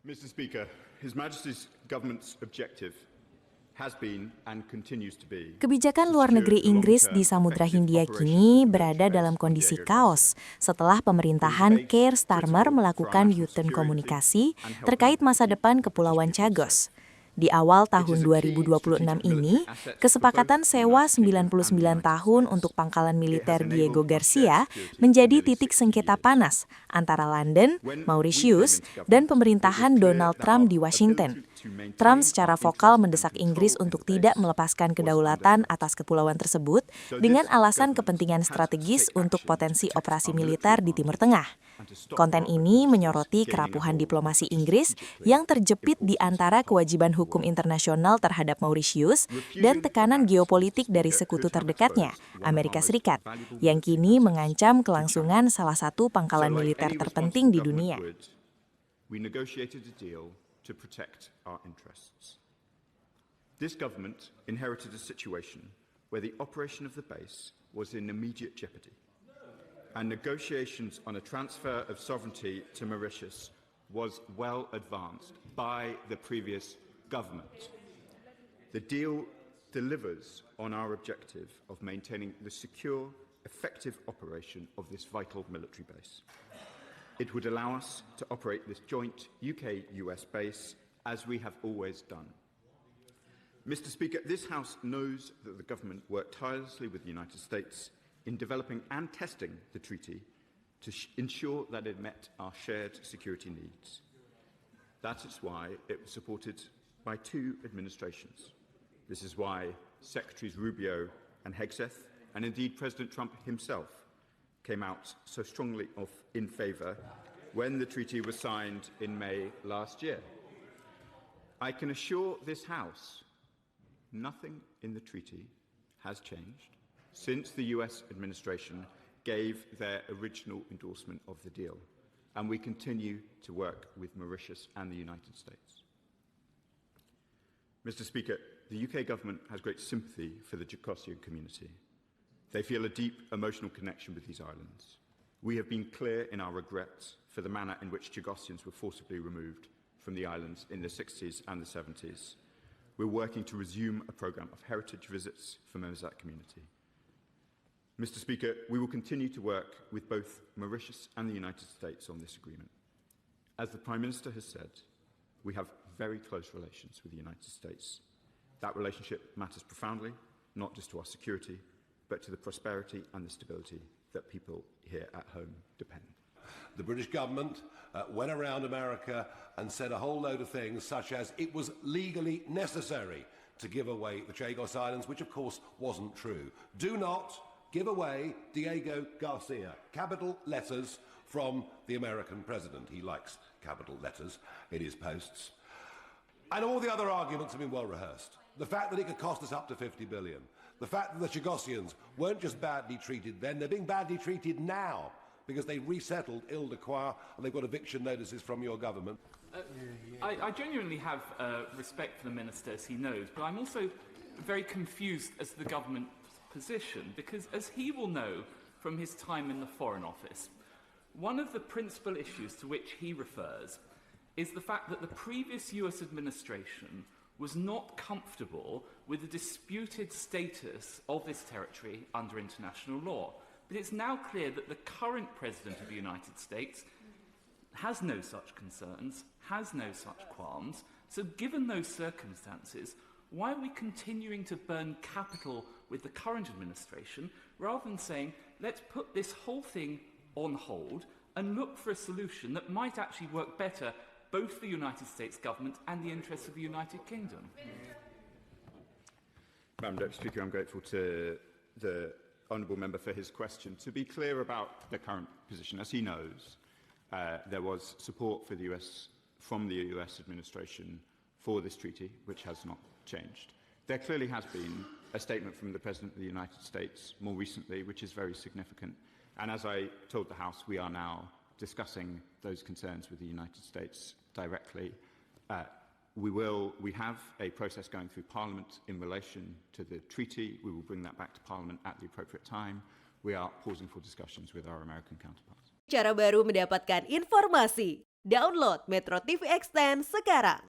Mr. Speaker, His Majesty's government's objective has been and continues to be. Kebijakan luar negeri Inggris di Samudra Hindia kini berada dalam kondisi kaos setelah pemerintahan Keir Starmer melakukan U-turn komunikasi terkait masa depan Kepulauan Chagos. Di awal tahun 2026 ini, kesepakatan sewa 99 tahun untuk pangkalan militer Diego Garcia menjadi titik sengketa panas antara London, Mauritius, dan pemerintahan Donald Trump di Washington. Trump secara vokal mendesak Inggris untuk tidak melepaskan kedaulatan atas kepulauan tersebut dengan alasan kepentingan strategis untuk potensi operasi militer di Timur Tengah. Konten ini menyoroti kerapuhan diplomasi Inggris yang terjepit di antara kewajiban hukum internasional terhadap Mauritius dan tekanan geopolitik dari sekutu terdekatnya, Amerika Serikat, yang kini mengancam kelangsungan salah satu pangkalan militer terpenting di dunia. To protect our interests. This government inherited a situation where the operation of the base was in immediate jeopardy, and negotiations on a transfer of sovereignty to Mauritius was well advanced by the previous government. The deal delivers on our objective of maintaining the secure, effective operation of this vital military base. It would allow us to operate this joint UK-US base as we have always done. Mr. Speaker, this House knows that the government worked tirelessly with the United States in developing and testing the treaty to ensure that it met our shared security needs. That is why it was supported by two administrations. This is why Secretaries Rubio and Hegseth, and indeed President Trump himself, came out so strongly in favour when the treaty was signed in May last year. I can assure this House nothing in the treaty has changed since the US administration gave their original endorsement of the deal, and we continue to work with Mauritius and the United States. Mr. Speaker, the UK government has great sympathy for the Chagosian community. They feel a deep emotional connection with these islands. We have been clear in our regrets for the manner in which Chagosians were forcibly removed from the islands in the 60s and the 70s. We're working to resume a programme of heritage visits for members of that community. Mr. Speaker, we will continue to work with both Mauritius and the United States on this agreement. As the Prime Minister has said, we have very close relations with the United States. That relationship matters profoundly, not just to our security, but to the prosperity and the stability that people here at home depend. The British government went around America and said a whole load of things, such as it was legally necessary to give away the Chagos Islands, which of course wasn't true. Do not give away Diego Garcia. Capital letters from the American president. He likes capital letters in his posts. And all the other arguments have been well rehearsed. The fact that it could cost us up to 50 billion. The fact that the Chagosians weren't just badly treated then, they're being badly treated now because they resettled Ile-de-Quoi and they've got eviction notices from your government. I genuinely have respect for the Minister, as he knows, but I'm also very confused as to the government's position because, as he will know from his time in the Foreign Office, one of the principal issues to which he refers is the fact that the previous US administration was not comfortable with the disputed status of this territory under international law. But it's now clear that the current President of the United States has no such concerns, has no such qualms. So given those circumstances, why are we continuing to burn capital with the current administration rather than saying, let's put this whole thing on hold and look for a solution that might actually work better both the United States government and the interests of the United Kingdom? Madam Deputy Speaker, I'm grateful to the honourable member for his question. To be clear about the current position, as he knows, there was support for from the US administration for this treaty, which has not changed. There clearly has been a statement from the President of the United States more recently, which is very significant. And as I told the House, we are now discussing those concerns with the United States directly. We have a process going through Parliament in relation to the treaty. We will bring that back to Parliament at the appropriate time. We are pausing for discussions with our American counterparts. Cara baru mendapatkan informasi. Download Metro TV Extend sekarang.